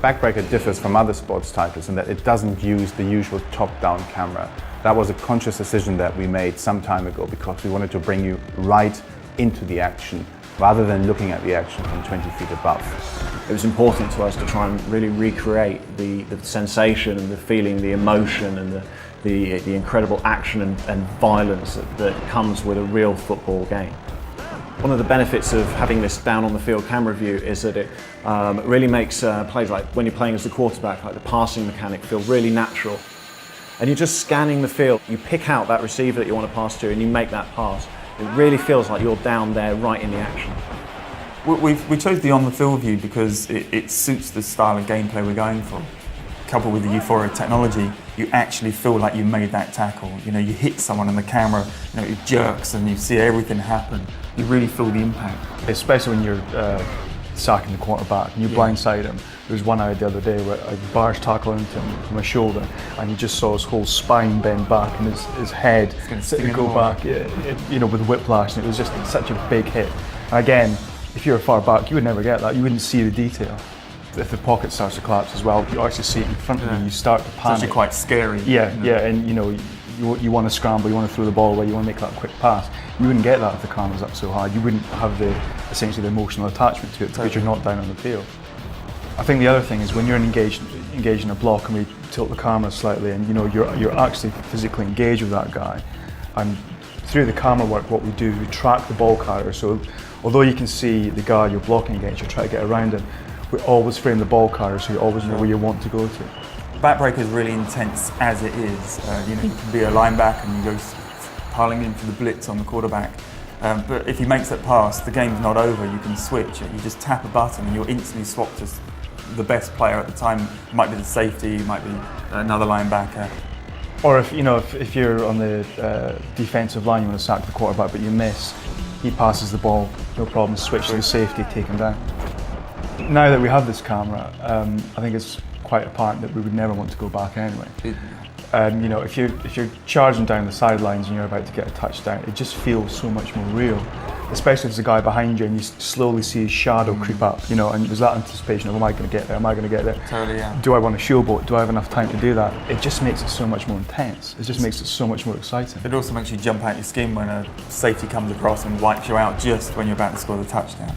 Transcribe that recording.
Backbreaker differs from other sports titles in that it doesn't use the usual top-down camera. That was a conscious decision that we made some time ago because we wanted to bring you right into the action rather than looking at the action from 20 feet above. It was important to us to try and really recreate the sensation and the feeling, the emotion and the incredible action and violence that comes with a real football game. One of the benefits of having this down on the field camera view is that it really makes plays like when you're playing as the quarterback, like the passing mechanic, feel really natural. And you're just scanning the field. You pick out that receiver that you want to pass to and you make that pass. It really feels like you're down there right in the action. We chose the on-the-field view because it suits the style of gameplay we're going for. Coupled with the euphoric technology, you actually feel like you made that tackle. You know, you hit someone and the camera, you know, it jerks and you see everything happen. You really feel the impact. Especially when you're sacking the quarterback and you blindside him. There was one I had the other day where I barged tackle into him from my shoulder and you just saw his whole spine bend back and his head go back, you know, with whiplash, and it was just such a big hit. And again, if you're far back, you would never get that. You wouldn't see the detail. If the pocket starts to collapse as well, you actually see it in front of you. You start to panic. It's actually quite scary. Yeah, and you know, you want to scramble, you want to throw the ball away, you want to make that quick pass. You wouldn't get that if the camera's up so high. You wouldn't have essentially the emotional attachment to it because you're not down on the field. I think the other thing is when you're engaged in a block and we tilt the camera slightly, and you know you're actually physically engaged with that guy. And through the camera work, what we do is we track the ball carrier. So although you can see the guy you're blocking against, you try to get around him. We always frame the ball carrier so you always know where you want to go to. Backbreaker is really intense as it is. You know, you can be a linebacker and you go piling into the blitz on the quarterback. But if he makes that pass, the game's not over. You can switch. You just tap a button and you're instantly swapped to the best player at the time. It might be the safety, it might be another linebacker. Or if you're on the defensive line, you want to sack the quarterback, but you miss, he passes the ball, no problem. Switch to the safety, take him down. Now that we have this camera, I think it's quite apparent that we would never want to go back anyway. You know, if you're charging down the sidelines and you're about to get a touchdown, it just feels so much more real. Especially if there's a guy behind you and you slowly see his shadow creep up, you know, and there's that anticipation of, am I going to get there? Am I going to get there? Totally, yeah. Do I want to showboat? Do I have enough time to do that? It just makes it so much more intense. It just makes it so much more exciting. It also makes you jump out your skin when a safety comes across and wipes you out just when you're about to score the touchdown.